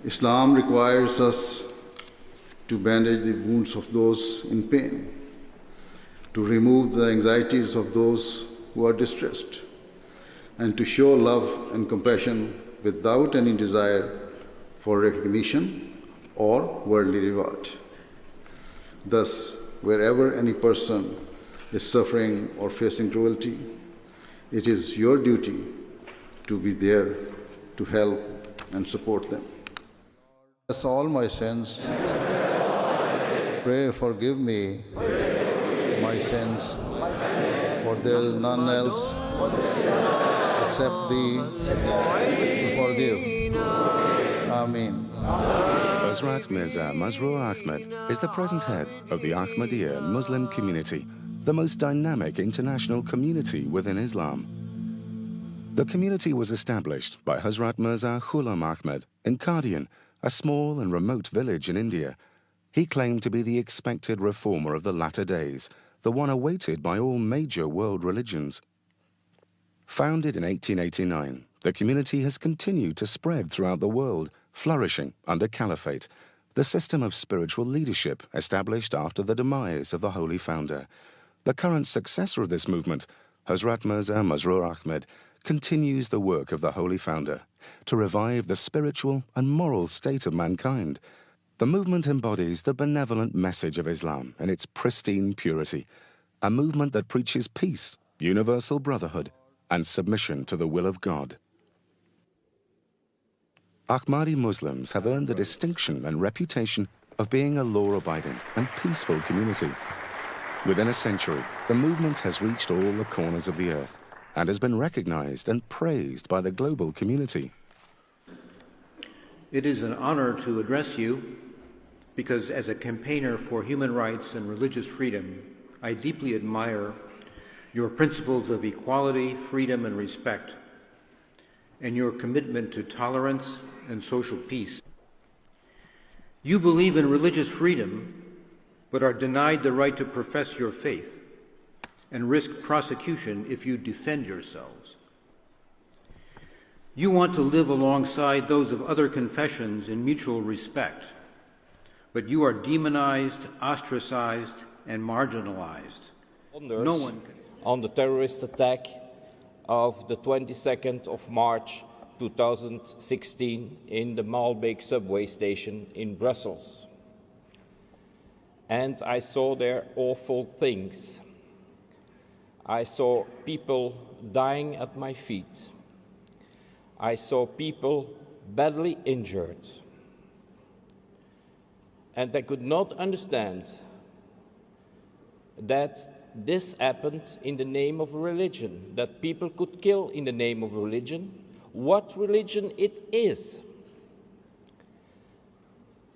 Islam requires us to bandage the wounds of those in pain, to remove the anxieties of those who are distressed, and to show love and compassion without any desire for recognition or worldly reward. Thus, wherever any person is suffering or facing cruelty, it is your duty to be there to help and support them. Bless all my sins. Pray, forgive me my sins, for there is none else except Thee to forgive. Amen. Hazrat Mirza Masroor Ahmad is the present head of the Ahmadiyya Muslim community, the most dynamic international community within Islam. The community was established by Hazrat Mirza Ghulam Ahmad in Qadian, a small and remote village in India. He claimed to be the expected reformer of the latter days, the one awaited by all major world religions. Founded in 1889, the community has continued to spread throughout the world, flourishing under caliphate, the system of spiritual leadership established after the demise of the holy founder. The current successor of this movement, Hazrat Mirza Masroor Ahmad, continues the work of the holy founder to revive the spiritual and moral state of mankind. The movement embodies the benevolent message of Islam in its pristine purity, a movement that preaches peace, universal brotherhood, and submission to the will of God. Ahmadi Muslims have earned the distinction and reputation of being a law-abiding and peaceful community. Within a century, the movement has reached all the corners of the earth and has been recognized and praised by the global community. It is an honor to address you because as a campaigner for human rights and religious freedom, I deeply admire your principles of equality, freedom, and respect, and your commitment to tolerance and social peace. You believe in religious freedom, but are denied the right to profess your faith and risk prosecution if you defend yourselves. You want to live alongside those of other confessions in mutual respect, but you are demonized, ostracized, and marginalized. No one can. On the terrorist attack of the 22nd of March 2016 in the Maalbeek subway station in Brussels. And I saw there awful things. I saw people dying at my feet. I saw people badly injured. And I could not understand that this happened in the name of religion, that people could kill in the name of religion, what religion it is.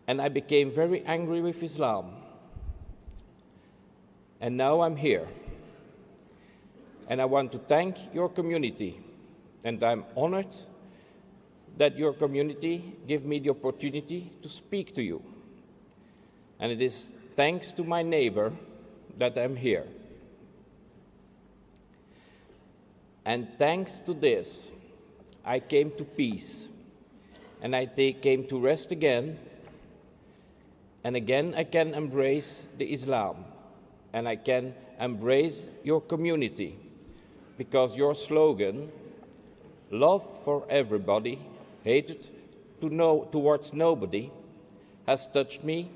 And I became very angry with Islam. And now I'm here. And I want to thank your community. And I'm honored that your community gave me the opportunity to speak to you. And it is thanks to my neighbor that I'm here. And thanks to this, I came to peace. And I came to rest again. And again I can embrace the Islam. And I can embrace your community. Because your slogan, love for everybody, hatred towards nobody, has touched me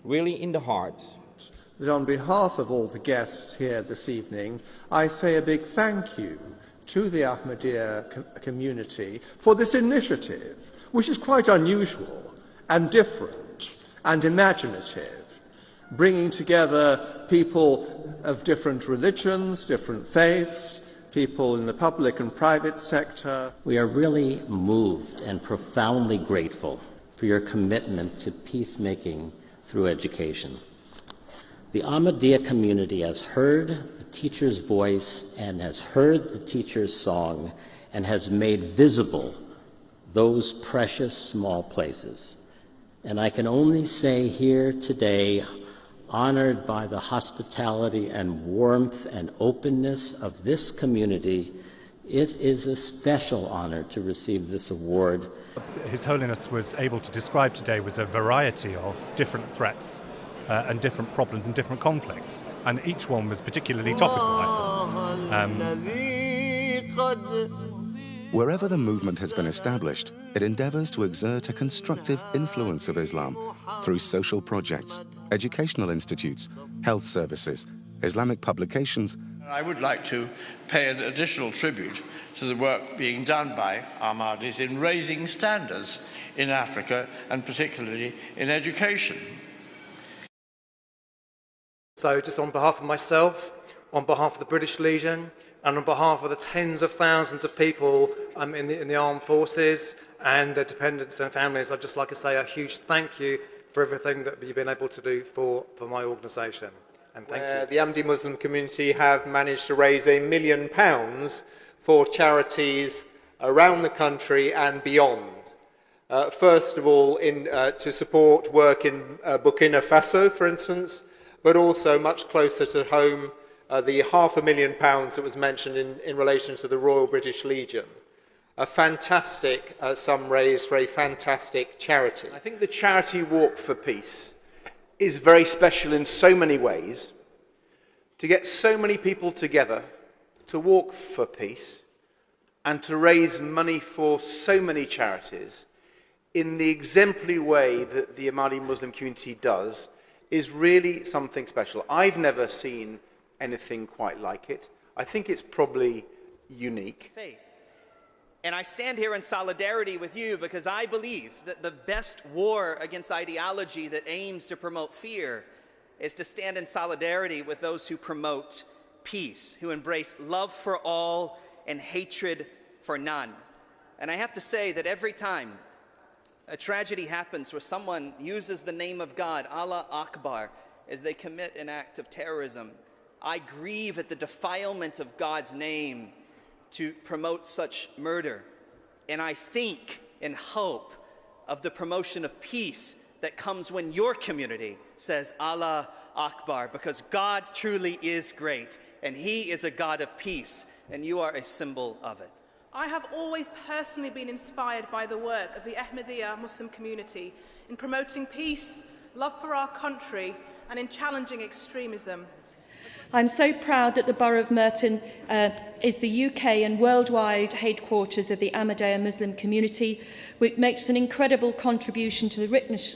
really in the heart. That on behalf of all the guests here this evening, I say a big thank you to the Ahmadiyya community for this initiative, which is quite unusual and different and imaginative, bringing together people of different religions, different faiths, people in the public and private sector. We are really moved and profoundly grateful for your commitment to peacemaking through education. The Ahmadiyya community has heard the teacher's voice and has heard the teacher's song and has made visible those precious small places. And I can only say here today, honored by the hospitality and warmth and openness of this community, It is a special honor to receive this award. His Holiness was able to describe today was a variety of different threats and different problems and different conflicts, and each one was particularly topical, I thought. Wherever the movement has been established, it endeavors to exert a constructive influence of Islam through social projects, educational institutes, health services, Islamic publications. I would like to pay an additional tribute to the work being done by Ahmadis in raising standards in Africa, and particularly in education. So just on behalf of myself, on behalf of the British Legion, and on behalf of the tens of thousands of people in the armed forces and their dependents and families, I'd just like to say a huge thank you for everything that you've been able to do for my organisation. And thank you. The Ahmadi Muslim community have managed to raise £1 million for charities around the country and beyond. First of all, to support work in Burkina Faso, for instance, but also much closer to home, the £500,000 that was mentioned in relation to the Royal British Legion. A fantastic sum raised for a fantastic charity. I think the charity Walk for Peace is very special in so many ways. To get so many people together to walk for peace and to raise money for so many charities in the exemplary way that the Ahmadi Muslim community does is really something special. I've never seen anything quite like it. I think it's probably unique. Faith. And I stand here in solidarity with you because I believe that the best war against ideology that aims to promote fear is to stand in solidarity with those who promote peace, who embrace love for all and hatred for none. And I have to say that every time a tragedy happens where someone uses the name of God, Allah Akbar, as they commit an act of terrorism, I grieve at the defilement of God's name to promote such murder. And I think and hope of the promotion of peace that comes when your community says Allah Akbar, because God truly is great, and He is a God of peace, and you are a symbol of it. I have always personally been inspired by the work of the Ahmadiyya Muslim community in promoting peace, love for our country, and in challenging extremism. I'm so proud that the Borough of Merton is the UK and worldwide headquarters of the Ahmadiyya Muslim community, which makes an incredible contribution to the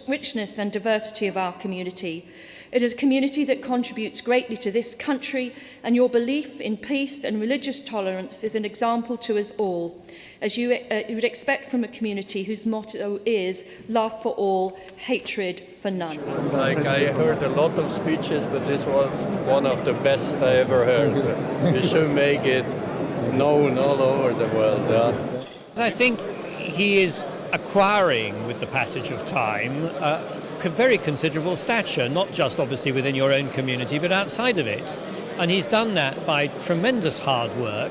richness and diversity of our community. It is a community that contributes greatly to this country, and your belief in peace and religious tolerance is an example to us all, as you would expect from a community whose motto is love for all, hatred for none. I heard a lot of speeches, but this was one of the best I ever heard. We should make it known all over the world. I think he is acquiring, with the passage of time, very considerable stature, not just obviously within your own community, but outside of it. And he's done that by tremendous hard work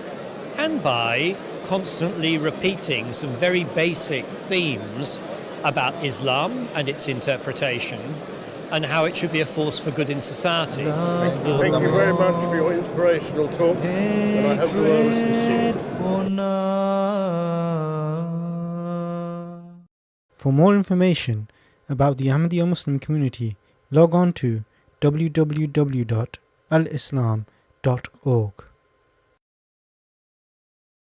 and by constantly repeating some very basic themes about Islam and its interpretation and how it should be a force for good in society. Thank you very much for your inspirational talk, and I hope the world listens to you. For more information about the Ahmadiyya Muslim community, log on to www.alislam.org.